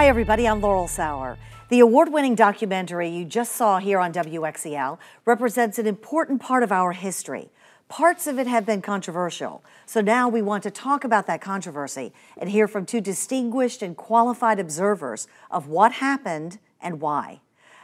Hi everybody, I'm Laurel Sauer. The award-winning documentary you just saw here on WXEL represents an important part of our history. Parts of it have been controversial, so now we want to talk about that controversy and hear from two distinguished and qualified observers of what happened and why.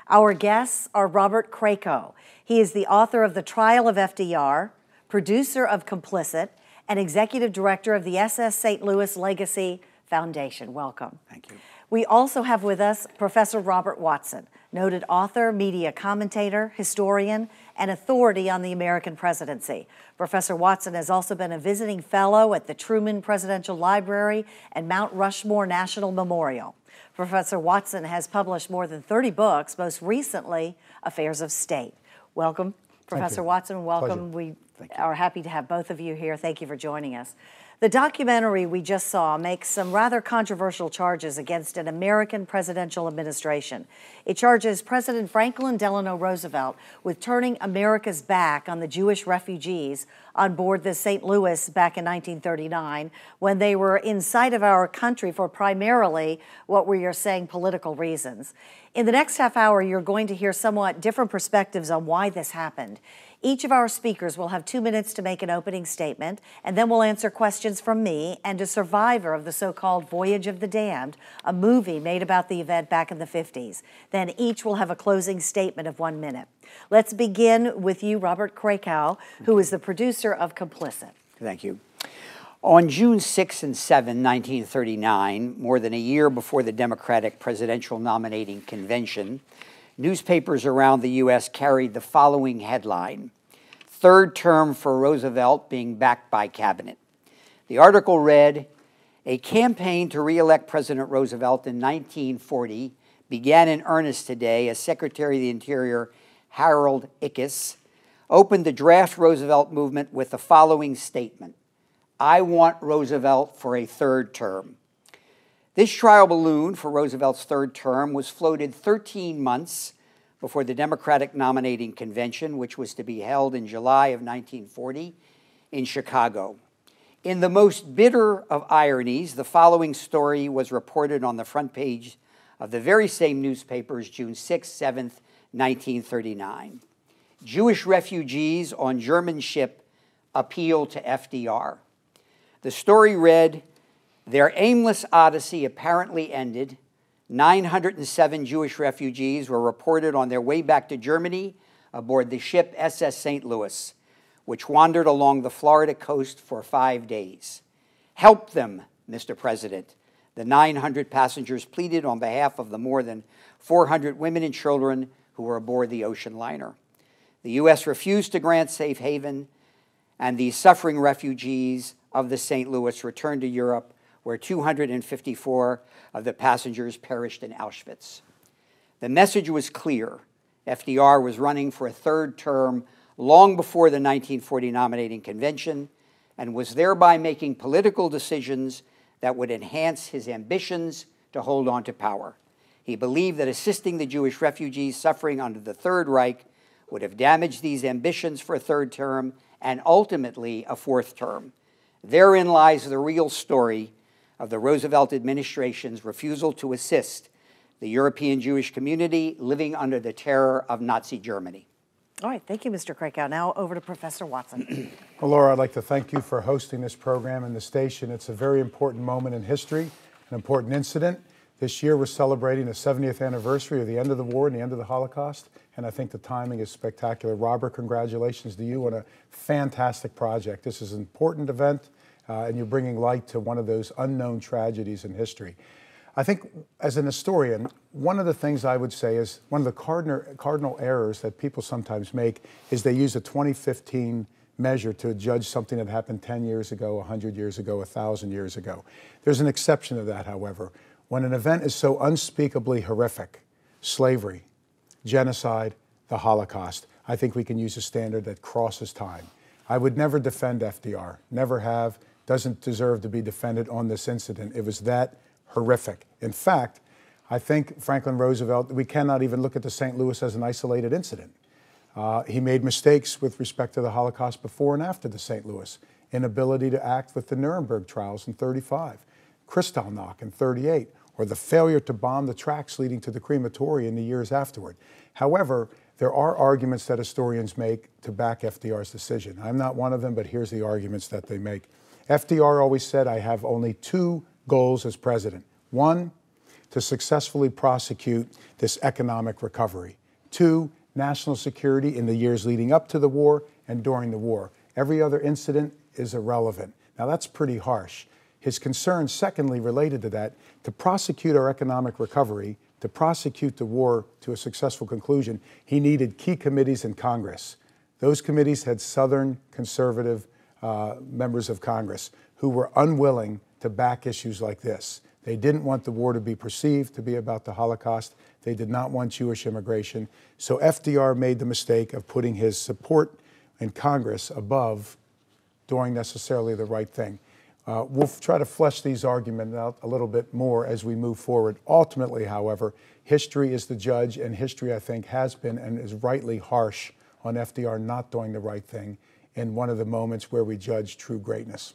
Our guests are Robert Krakow. He is the author of The Trial of FDR, producer of Complicit, and executive director of the SS St. Louis Legacy Foundation. Welcome. Thank you. We also have with us Professor Robert Watson, noted author, media commentator, historian, and authority on the American presidency. Professor Watson has also been a visiting fellow at the Truman Presidential Library and Mount Rushmore National Memorial. Professor Watson has published more than 30 books, most recently, Affairs of State. Welcome, Professor Watson. Welcome. We are happy to have both of you here. Thank you for joining us. The documentary we just saw makes some rather controversial charges against an American presidential administration. It charges President Franklin Delano Roosevelt with turning America's back on the Jewish refugees on board the St. Louis back in 1939 when they were in sight of our country for primarily what we are saying political reasons. In the next half hour, you're going to hear somewhat different perspectives on why this happened. Each of our speakers will have 2 minutes to make an opening statement, and then we'll answer questions from me and a survivor of the so-called Voyage of the Damned, a movie made about the event back in the 50s. Then each will have a closing statement of 1 minute. Let's begin with you, Robert Krakow, who is the producer of Complicit. Thank you. On June 6 and 7, 1939, more than a year before the Democratic presidential nominating convention, newspapers around the U.S. carried the following headline: "Third term for Roosevelt being backed by cabinet." The article read, "A campaign to re-elect President Roosevelt in 1940 began in earnest today as Secretary of the Interior Harold Ickes opened the draft Roosevelt movement with the following statement: 'I want Roosevelt for a third term.'" This trial balloon for Roosevelt's third term was floated 13 months before the Democratic nominating convention, which was to be held in July of 1940 in Chicago. In the most bitter of ironies, the following story was reported on the front page of the very same newspapers June 6, 7th, 1939. "Jewish refugees on German ship appeal to FDR." The story read, "Their aimless odyssey apparently ended. 907 Jewish refugees were reported on their way back to Germany aboard the ship SS St. Louis, which wandered along the Florida coast for 5 days. Help them, Mr. President," the 900 passengers pleaded on behalf of the more than 400 women and children who were aboard the ocean liner. The U.S. refused to grant safe haven, and these suffering refugees of the St. Louis returned to Europe, where 254 of the passengers perished in Auschwitz. The message was clear. FDR was running for a third term long before the 1940 nominating convention and was thereby making political decisions that would enhance his ambitions to hold on to power. He believed that assisting the Jewish refugees suffering under the Third Reich would have damaged these ambitions for a third term and ultimately a fourth term. Therein lies the real story of the Roosevelt administration's refusal to assist the European Jewish community living under the terror of Nazi Germany. All right, thank you, Mr. Krakow. Now over to Professor Watson. Well, Laura, I'd like to thank you for hosting this program and the station. It's a very important moment in history, an important incident. This year we're celebrating the 70th anniversary of the end of the war and the end of the Holocaust, and I think the timing is spectacular. Robert, congratulations to you on a fantastic project. This is an important event, and you're bringing light to one of those unknown tragedies in history. I think, as an historian, one of the things I would say is one of the cardinal errors that people sometimes make is they use a 2015 measure to judge something that happened 10 years ago, 100 years ago, 1,000 years ago. There's an exception to that, however. When an event is so unspeakably horrific, slavery, genocide, the Holocaust, I think we can use a standard that crosses time. I would never defend FDR, never have, doesn't deserve to be defended on this incident. It was that horrific. In fact, I think Franklin Roosevelt, we cannot even look at the St. Louis as an isolated incident. He made mistakes with respect to the Holocaust before and after the St. Louis, inability to act with the Nuremberg trials in 35, Kristallnacht in 38, or the failure to bomb the tracks leading to the crematoria in the years afterward. However, there are arguments that historians make to back FDR's decision. I'm not one of them, but here's the arguments that they make. FDR always said, I have only two goals as president. One, to successfully prosecute this economic recovery. Two, national security in the years leading up to the war and during the war. Every other incident is irrelevant. Now that's pretty harsh. His concerns, secondly, related to that, to prosecute our economic recovery, to prosecute the war to a successful conclusion, he needed key committees in Congress. Those committees had Southern conservative members of Congress who were unwilling to back issues like this. They didn't want the war to be perceived to be about the Holocaust. They did not want Jewish immigration. So FDR made the mistake of putting his support in Congress above doing necessarily the right thing. We'll try to flesh these arguments out a little bit more as we move forward. Ultimately, however, history is the judge, and history, I think, has been and is rightly harsh on FDR not doing the right thing in one of the moments where we judge true greatness.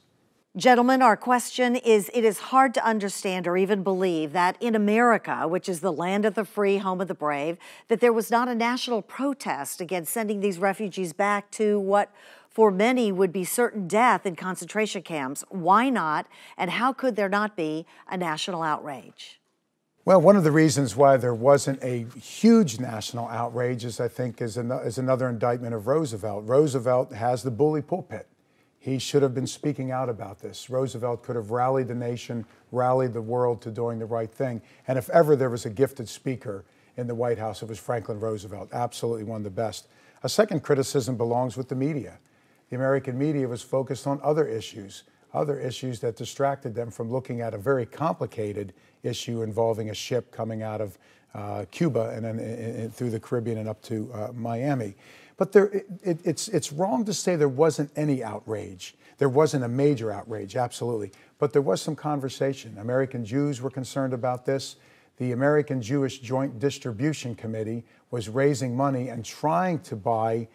Gentlemen, our question is, it is hard to understand or even believe that in America, which is the land of the free, home of the brave, that there was not a national protest against sending these refugees back to what for many would be certain death in concentration camps. Why not? And how could there not be a national outrage? Well, one of the reasons why there wasn't a huge national outrage is, I think, is another indictment of Roosevelt. Roosevelt has the bully pulpit. He should have been speaking out about this. Roosevelt could have rallied the nation, rallied the world to doing the right thing. And if ever there was a gifted speaker in the White House, it was Franklin Roosevelt, absolutely one of the best. A second criticism belongs with the media. The American media was focused on other issues that distracted them from looking at a very complicated issue involving a ship coming out of Cuba and then through the Caribbean and up to Miami. But it's wrong to say there wasn't any outrage. There wasn't a major outrage, absolutely. But there was some conversation. American Jews were concerned about this. The American Jewish Joint Distribution Committee was raising money and trying to buy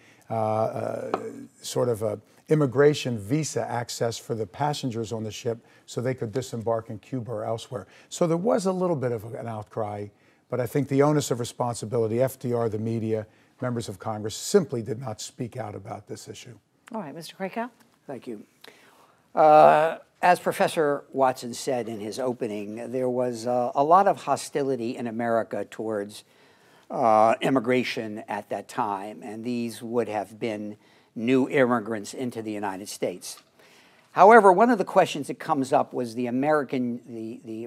sort of a immigration visa access for the passengers on the ship so they could disembark in Cuba or elsewhere. So there was a little bit of an outcry, but I think the onus of responsibility, FDR, the media, members of Congress, simply did not speak out about this issue. All right, Mr. Krakow. Thank you. As Professor Watson said in his opening, there was a lot of hostility in America towards immigration at that time, and these would have been new immigrants into the United States. However, one of the questions that comes up was the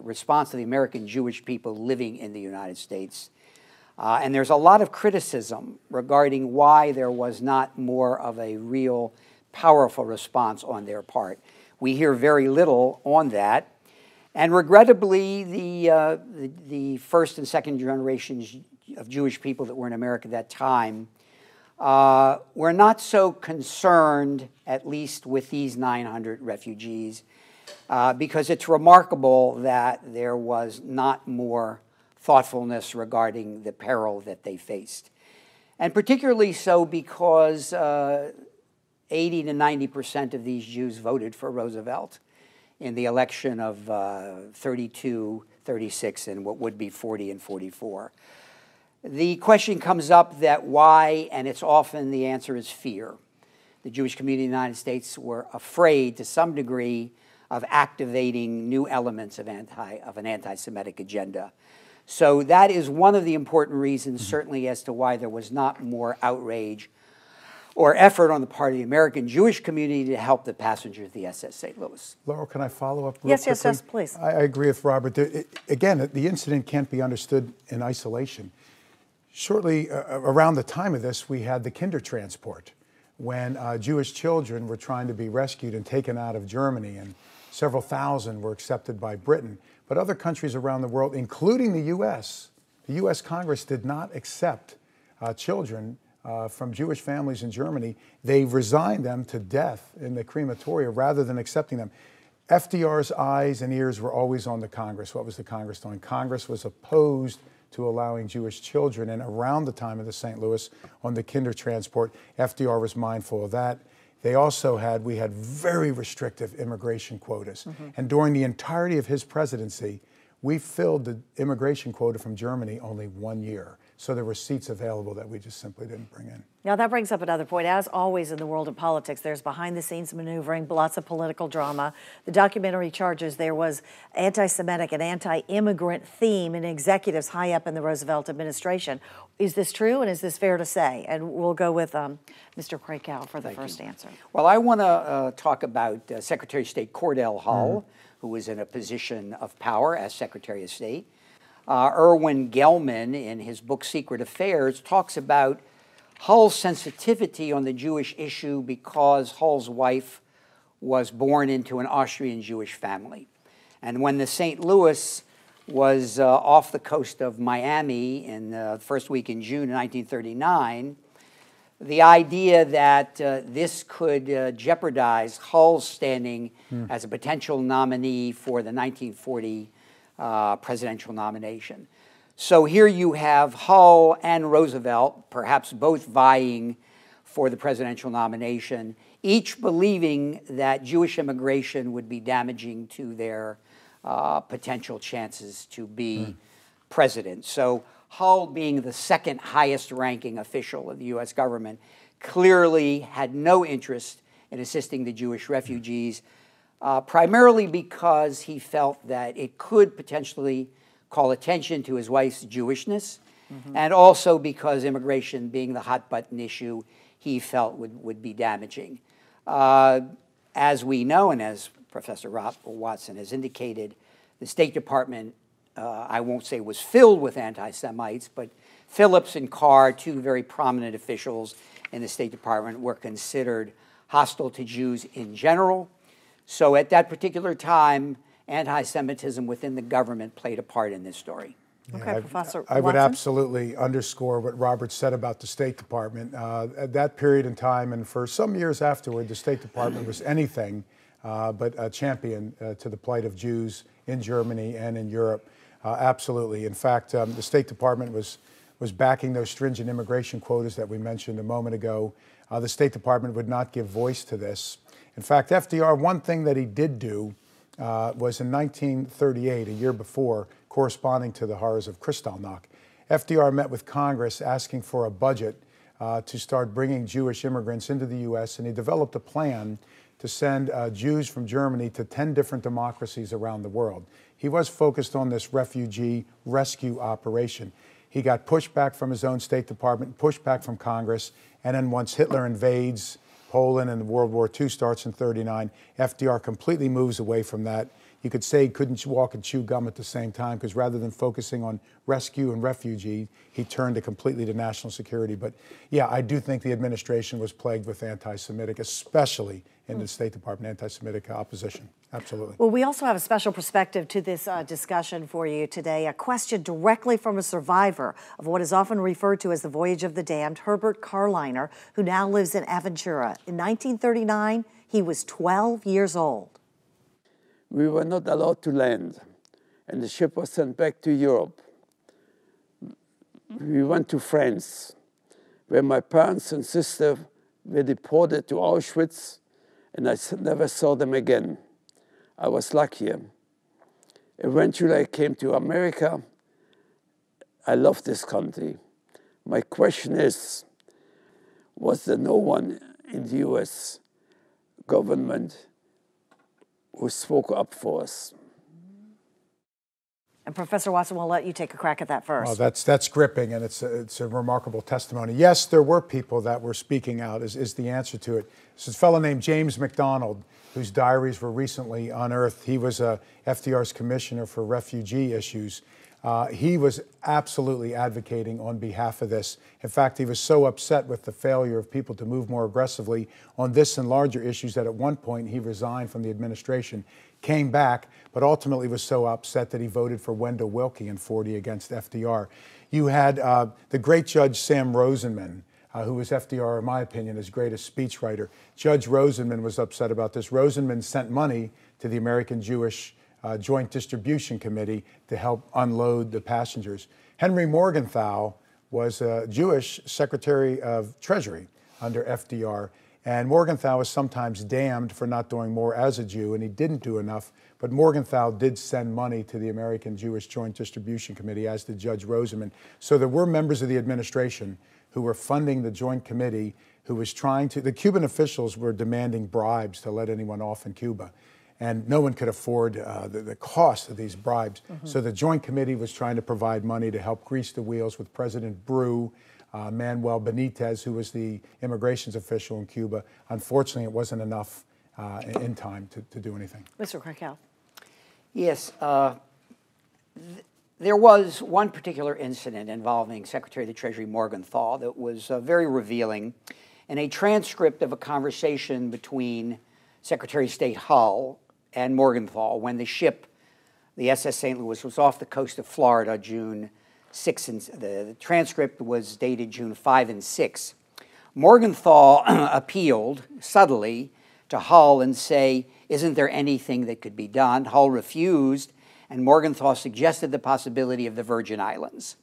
response to the American Jewish people living in the United States. And there's a lot of criticism regarding why there was not more of a real powerful response on their part. We hear very little on that. And regrettably, the first and second generations of Jewish people that were in America at that time were not so concerned, at least with these 900 refugees, because it's remarkable that there was not more thoughtfulness regarding the peril that they faced. And particularly so because 80 to 90% of these Jews voted for Roosevelt in the election of 32, 36, and what would be 40 and 44. The question comes up that why, and it's often the answer is fear. The Jewish community in the United States were afraid to some degree of activating new elements of an anti-Semitic agenda. So that is one of the important reasons, certainly, as to why there was not more outrage or effort on the part of the American Jewish community to help the passengers of the SS St. Louis. Laurel, can I follow up real Yes, quickly? yes, please. I agree with Robert. Again, the incident can't be understood in isolation. Shortly around the time of this, we had the Kinder transport, when Jewish children were trying to be rescued and taken out of Germany, and several thousand were accepted by Britain. But other countries around the world, including the U.S. Congress did not accept children from Jewish families in Germany. They resigned them to death in the crematoria rather than accepting them. FDR's eyes and ears were always on the Congress. What was the Congress doing? Congress was opposed to allowing Jewish children, and around the time of the St. Louis on the Kinder transport, FDR was mindful of that. They also we had very restrictive immigration quotas. And during the entirety of his presidency, we filled the immigration quota from Germany only 1 year. So there were seats available that we just simply didn't bring in. Now that brings up another point. As always in the world of politics, there's behind-the-scenes maneuvering, lots of political drama. The documentary charges there was anti-Semitic and anti-immigrant theme in executives high up in the Roosevelt administration. Is this true, and is this fair to say? And we'll go with Mr. Krakow for the first answer. Well, I want to talk about Secretary of State Cordell Hull, who was in a position of power as Secretary of State. Irwin Gelman, in his book Secret Affairs, talks about Hull's sensitivity on the Jewish issue because Hull's wife was born into an Austrian Jewish family. And when the St. Louis was off the coast of Miami in the first week in June 1939, the idea that this could jeopardize Hull's standing as a potential nominee for the 1940 presidential nomination. So here you have Hull and Roosevelt, perhaps both vying for the presidential nomination, each believing that Jewish immigration would be damaging to their potential chances to be president. So Hull, being the second highest ranking official of the U.S. government, clearly had no interest in assisting the Jewish refugees, primarily because he felt that it could potentially call attention to his wife's Jewishness, and also because immigration being the hot button issue, he felt would be damaging. As we know, and as Professor Watson has indicated, the State Department, I won't say was filled with anti-Semites, but Phillips and Carr, two very prominent officials in the State Department, were considered hostile to Jews in general. So at that particular time, anti-Semitism within the government played a part in this story. Okay, Professor I would Watson? absolutely underscore what Robert said about the State Department. At that period in time, and for some years afterward, the State Department was anything but a champion to the plight of Jews in Germany and in Europe. Absolutely. In fact, the State Department was backing those stringent immigration quotas that we mentioned a moment ago. The State Department would not give voice to this. In fact, FDR, one thing that he did do was in 1938, a year before, corresponding to the horrors of Kristallnacht, FDR met with Congress asking for a budget to start bringing Jewish immigrants into the U.S., and he developed a plan to send Jews from Germany to 10 different democracies around the world. He was focused on this refugee rescue operation. He got pushback from his own State Department, pushback from Congress, and then once Hitler invades Poland and World War II starts in '39, FDR completely moves away from that. You could say he couldn't walk and chew gum at the same time, because rather than focusing on rescue and refugee, he turned completely to national security. But yeah, I do think the administration was plagued with anti-Semitic, especially in the State Department, anti-Semitic opposition. Absolutely. Well, we also have a special perspective to this discussion for you today, a question directly from a survivor of what is often referred to as the Voyage of the Damned, Herbert Carliner, who now lives in Aventura. In 1939, he was 12 years old. We were not allowed to land, and the ship was sent back to Europe. We went to France, where my parents and sister were deported to Auschwitz, and I never saw them again. I was luckier. Eventually, I came to America. I love this country. My question is, was there no one in the US government who spoke up for us? And Professor Watson, we'll let you take a crack at that first. Well, that's gripping, and it's a remarkable testimony. Yes, there were people that were speaking out, is the answer to it. This is a fellow named James McDonald, whose diaries were recently unearthed. He was FDR's commissioner for refugee issues. He was absolutely advocating on behalf of this. In fact, he was so upset with the failure of people to move more aggressively on this and larger issues that at one point he resigned from the administration, came back, but ultimately was so upset that he voted for Wendell Willkie in '40 against FDR. You had the great Judge Sam Rosenman, who was FDR, in my opinion, his greatest speechwriter. Judge Rosenman was upset about this. Rosenman sent money to the American Jewish Joint Distribution Committee to help unload the passengers. Henry Morgenthau was a Jewish Secretary of Treasury under FDR. And Morgenthau was sometimes damned for not doing more as a Jew, and he didn't do enough. But Morgenthau did send money to the American Jewish Joint Distribution Committee, as did Judge Rosenman. So there were members of the administration who were funding the Joint Committee, who was trying to, the Cuban officials were demanding bribes to let anyone off in Cuba. And no one could afford the cost of these bribes. So the Joint Committee was trying to provide money to help grease the wheels with President Brew, Manuel Benitez, who was the immigrations official in Cuba. Unfortunately, it wasn't enough in time to do anything. Mr. Krakow. Yes, there was one particular incident involving Secretary of the Treasury Morgenthau that was very revealing. In a transcript of a conversation between Secretary of State Hull and Morgenthau when the ship, the SS St. Louis, was off the coast of Florida June 6, and the transcript was dated June 5 and 6. Morgenthau appealed subtly to Hull and say, isn't there anything that could be done? Hull refused, and Morgenthau suggested the possibility of the Virgin Islands.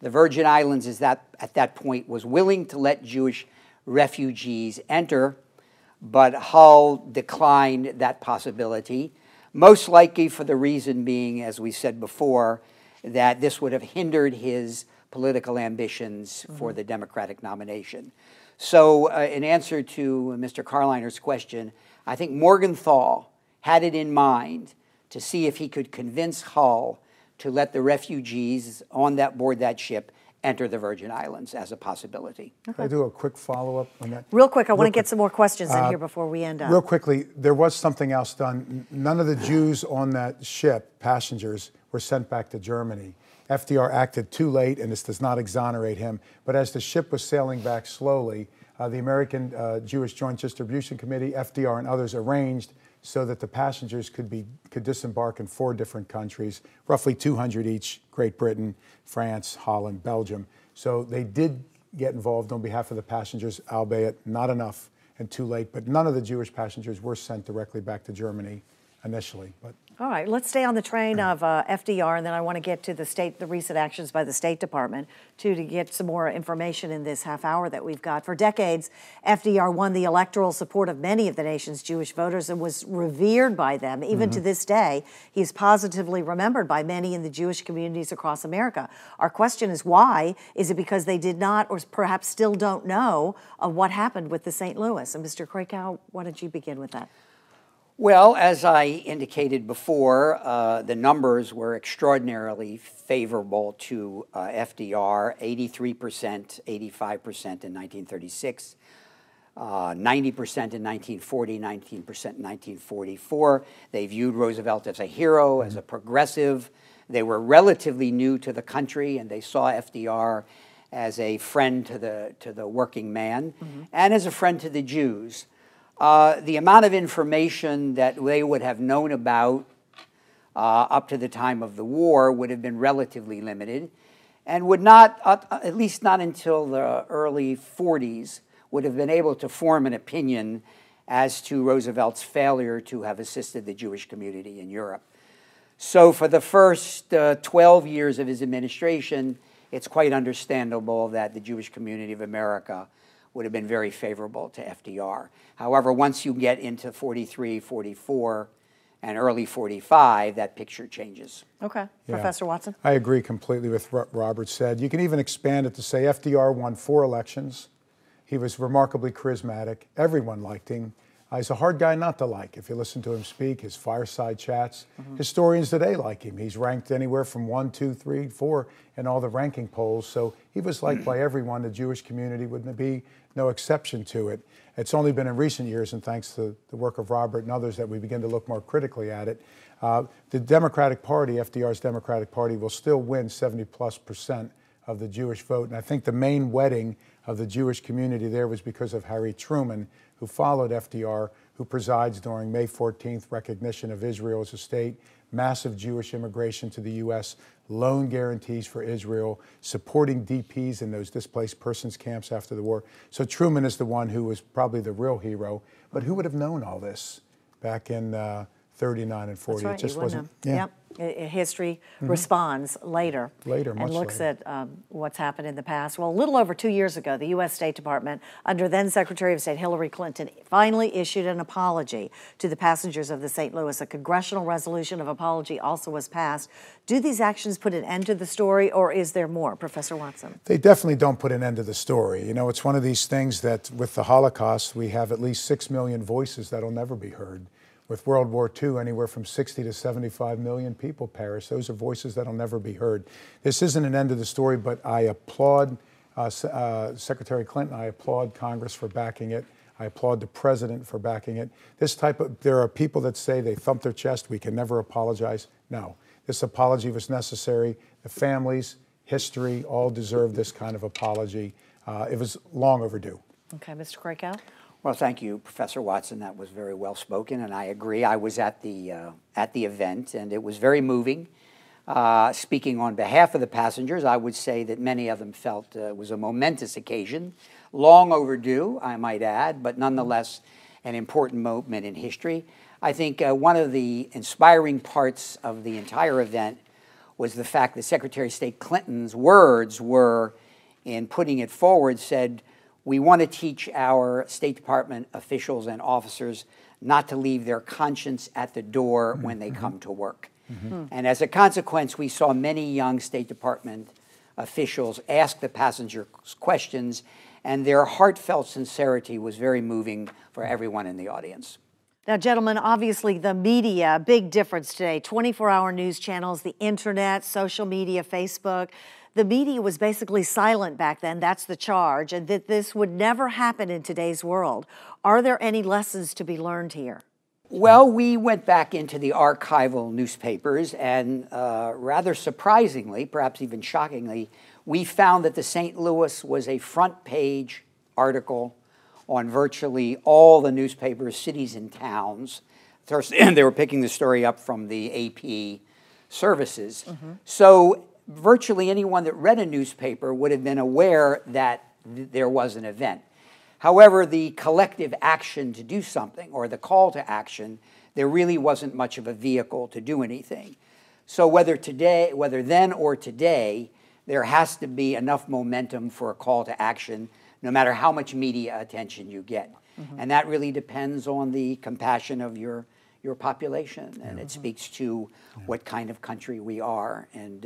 The Virgin Islands at that point was willing to let Jewish refugees enter, but Hull declined that possibility, most likely for the reason being, as we said before, that this would have hindered his political ambitions for the Democratic nomination. So in answer to Mr. Carliner's question, I think Morgenthau had it in mind to see if he could convince Hull to let the refugees on board that ship enter the Virgin Islands as a possibility. Can I do a quick follow-up on that? Real quick, I want to get some more questions in here before we end up. Real quickly, there was something else done. None of the Jews on that ship, passengers, were sent back to Germany. FDR acted too late, and this does not exonerate him. But as the ship was sailing back slowly, the American Jewish Joint Distribution Committee, FDR, and others arranged so that the passengers could disembark in 4 different countries, roughly 200 each: Great Britain, France, Holland, Belgium. So they did get involved on behalf of the passengers, albeit not enough and too late. But none of the Jewish passengers were sent directly back to Germany initially. But all right, let's stay on the train of FDR, and then I want to get to the recent actions by the State Department, to get some more information in this half hour that we've got. For decades, FDR won the electoral support of many of the nation's Jewish voters and was revered by them. Even to this day, he's positively remembered by many in the Jewish communities across America. Our question is why? Is it because they did not, or perhaps still don't know, of what happened with the St. Louis? And Mr. Krakow, why don't you begin with that? Well, as I indicated before, the numbers were extraordinarily favorable to FDR, 83%, 85% in 1936, 90% in 1940, 19% in 1944. They viewed Roosevelt as a hero, as a progressive. They were relatively new to the country, and they saw FDR as a friend to the working man and as a friend to the Jews. The amount of information that they would have known about up to the time of the war would have been relatively limited, and would not, at least not until the early 40s, would have been able to form an opinion as to Roosevelt's failure to have assisted the Jewish community in Europe. So for the first 12 years of his administration, it's quite understandable that the Jewish community of America would have been very favorable to FDR. However, once you get into 43, 44, and early 45, that picture changes. Okay. Yeah. Professor Watson? I agree completely with what Robert said. You can even expand it to say FDR won 4 elections. He was remarkably charismatic. Everyone liked him. He's a hard guy not to like. If you listen to him speak, his fireside chats, historians today like him. He's ranked anywhere from 1, 2, 3, 4 in all the ranking polls. So he was liked by everyone. The Jewish community would be no exception to it. It's only been in recent years, and thanks to the work of Robert and others, that we begin to look more critically at it. The Democratic Party, FDR's Democratic Party, will still win 70+% of the Jewish vote. And I think the main wedding of the Jewish community there was because of Harry Truman, who followed FDR, who presides during May 14th recognition of Israel as a state, massive Jewish immigration to the U.S., loan guarantees for Israel, supporting DPs in those displaced persons camps after the war. So Truman is the one who was probably the real hero. But who would have known all this back in 39 and 40. That's right, It just you wouldn't wasn't. have. History responds later. Later, and much looks later. at what's happened in the past. Well, a little over 2 years ago, the U.S. State Department, under then Secretary of State Hillary Clinton, finally issued an apology to the passengers of the St. Louis. A congressional resolution of apology also was passed. Do these actions put an end to the story, or is there more, Professor Watson? They definitely don't put an end to the story. You know, it's one of these things that with the Holocaust, we have at least 6 million voices that'll never be heard. With World War II, anywhere from 60 to 75 million people perished. Those are voices that'll never be heard. This isn't an end of the story, but I applaud Secretary Clinton. I applaud Congress for backing it. I applaud the President for backing it. There are people that say they thump their chest, we can never apologize. No, this apology was necessary. The families, history, all deserve this kind of apology. It was long overdue. Okay, Mr. Krakow? Well, thank you, Professor Watson. That was very well spoken, and I agree. I was at the event, and it was very moving. Speaking on behalf of the passengers, I would say that many of them felt it was a momentous occasion, long overdue, I might add, but nonetheless an important moment in history. I think one of the inspiring parts of the entire event was the fact that Secretary of State Clinton's words were, in putting it forward, said, "We want to teach our State Department officials and officers not to leave their conscience at the door when they come to work." And as a consequence, we saw many young State Department officials ask the passengers questions, and their heartfelt sincerity was very moving for everyone in the audience. Now, gentlemen, obviously the media, big difference today. 24-hour news channels, the internet, social media, Facebook. The media was basically silent back then, that's the charge, and that this would never happen in today's world. Are there any lessons to be learned here? Well, we went back into the archival newspapers, and rather surprisingly, perhaps even shockingly, we found that the St. Louis was a front-page article on virtually all the newspapers, cities and towns. And they were picking the story up from the AP services. So virtually anyone that read a newspaper would have been aware that there was an event. However, the collective action to do something, or the call to action, there really wasn't much of a vehicle to do anything. So whether then or today, there has to be enough momentum for a call to action, no matter how much media attention you get. And that really depends on the compassion of your population, and it speaks to what kind of country we are, and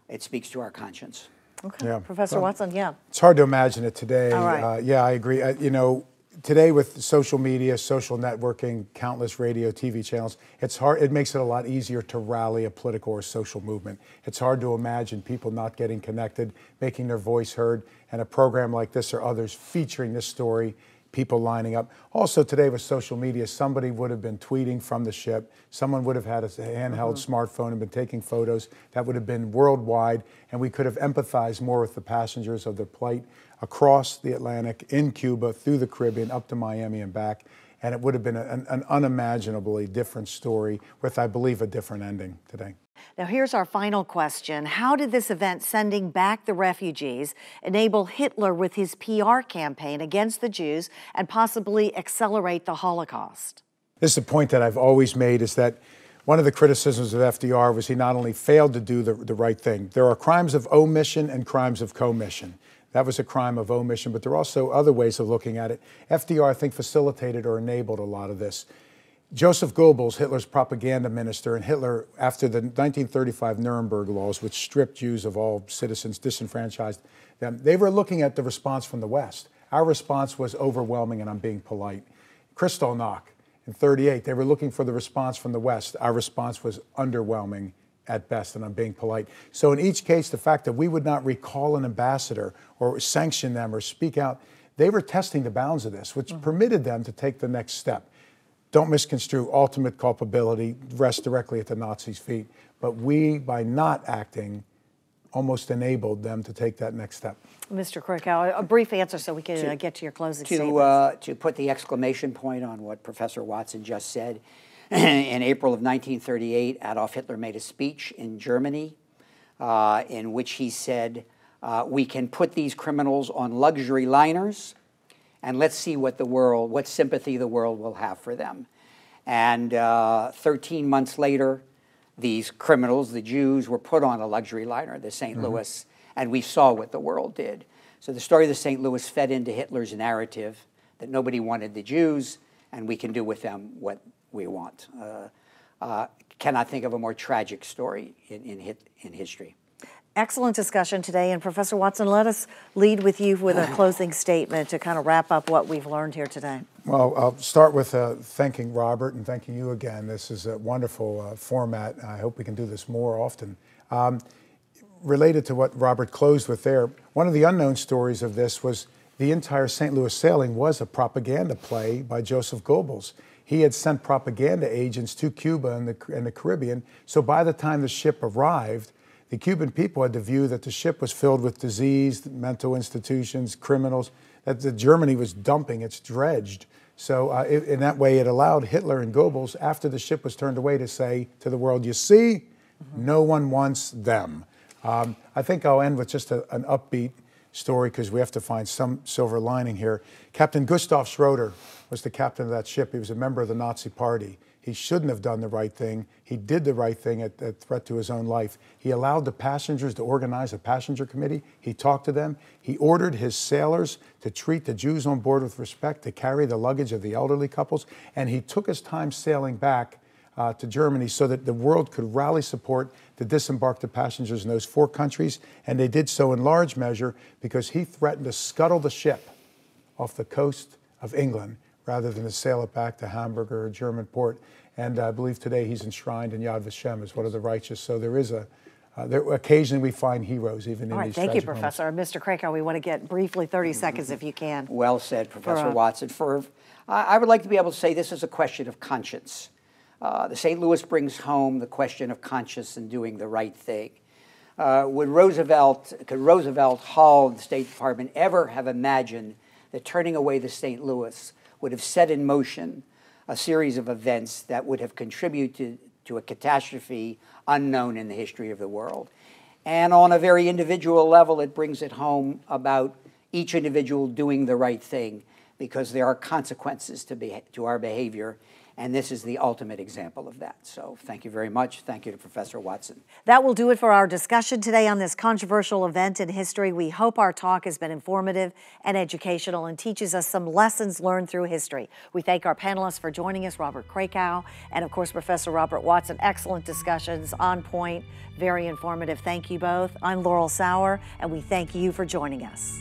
it speaks to our conscience. Okay, Yeah. Professor Watson, It's hard to imagine it today. All right. Yeah, I agree. You know, today with social media, social networking, countless radio, TV channels, it's hard. It makes it a lot easier to rally a political or social movement. It's hard to imagine people not getting connected, making their voice heard, and a program like this or others featuring this story, people lining up. Also today with social media, somebody would have been tweeting from the ship. Someone would have had a handheld smartphone and been taking photos. That would have been worldwide, and we could have empathized more with the passengers of their plight across the Atlantic, in Cuba, through the Caribbean, up to Miami and back. And it would have been an unimaginably different story with, I believe, a different ending today. Now, here's our final question. How did this event, sending back the refugees, enable Hitler with his PR campaign against the Jews and possibly accelerate the Holocaust? This is a point that I've always made, is that one of the criticisms of FDR was he not only failed to do the right thing. There are crimes of omission and crimes of commission. That was a crime of omission, but there are also other ways of looking at it. FDR, I think, facilitated or enabled a lot of this. Joseph Goebbels, Hitler's propaganda minister, and Hitler, after the 1935 Nuremberg laws, which stripped Jews of all citizens, disenfranchised them, they were looking at the response from the West. Our response was overwhelming, and I'm being polite. Kristallnacht in '38, they were looking for the response from the West. Our response was underwhelming at best, and I'm being polite. So in each case, the fact that we would not recall an ambassador or sanction them or speak out, they were testing the bounds of this, which permitted them to take the next step. Don't misconstrue ultimate culpability rests directly at the Nazis' feet. But we, by not acting, almost enabled them to take that next step. Mr. Krakow, a brief answer so we can get to your closing statements. To put the exclamation point on what Professor Watson just said, in April of 1938, Adolf Hitler made a speech in Germany in which he said, we can put these criminals on luxury liners, and let's see what sympathy the world will have for them. And 13 months later, these criminals, the Jews, were put on a luxury liner, the St. Louis, and we saw what the world did. So the story of the St. Louis fed into Hitler's narrative that nobody wanted the Jews, and we can do with them what we want. Cannot think of a more tragic story in history. Excellent discussion today. And Professor Watson, let us lead with you with a closing statement to kind of wrap up what we've learned here today. Well, I'll start with thanking Robert and thanking you again. This is a wonderful format. I hope we can do this more often. Related to what Robert closed with there, one of the unknown stories of this was the entire St. Louis sailing was a propaganda play by Joseph Goebbels. He had sent propaganda agents to Cuba and the Caribbean, so by the time the ship arrived, the Cuban people had the view that the ship was filled with disease, mental institutions, criminals, that Germany was dumping its dredged. So in that way, it allowed Hitler and Goebbels, after the ship was turned away, to say to the world, you see, no one wants them. I think I'll end with just an upbeat story because we have to find some silver lining here. Captain Gustav Schroeder was the captain of that ship. He was a member of the Nazi Party. He shouldn't have done the right thing. He did the right thing at threat to his own life. He allowed the passengers to organize a passenger committee. He talked to them. He ordered his sailors to treat the Jews on board with respect, to carry the luggage of the elderly couples, and he took his time sailing back to Germany so that the world could rally support to disembark the passengers in those 4 countries, and they did so in large measure because he threatened to scuttle the ship off the coast of England rather than to sail it back to Hamburg or a German port. And I believe today he's enshrined in Yad Vashem as one of the righteous. So there is occasionally we find heroes even in these tragic moments. Thank you, Professor. Mr. Krakow, we want to get briefly 30 seconds if you can. Well said, Professor Watson. I would like to be able to say this is a question of conscience. The St. Louis brings home the question of conscience and doing the right thing. Could Roosevelt, Hall, and the State Department ever have imagined that turning away the St. Louis would have set in motion a series of events that would have contributed to a catastrophe unknown in the history of the world? And on a very individual level, it brings it home about each individual doing the right thing, because there are consequences to our behavior. And this is the ultimate example of that. So thank you very much. Thank you to Professor Watson. That will do it for our discussion today on this controversial event in history. We hope our talk has been informative and educational and teaches us some lessons learned through history. We thank our panelists for joining us, Robert Krakow, and of course, Professor Robert Watson. Excellent discussions, on point, very informative. Thank you both. I'm Laurel Sauer, and we thank you for joining us.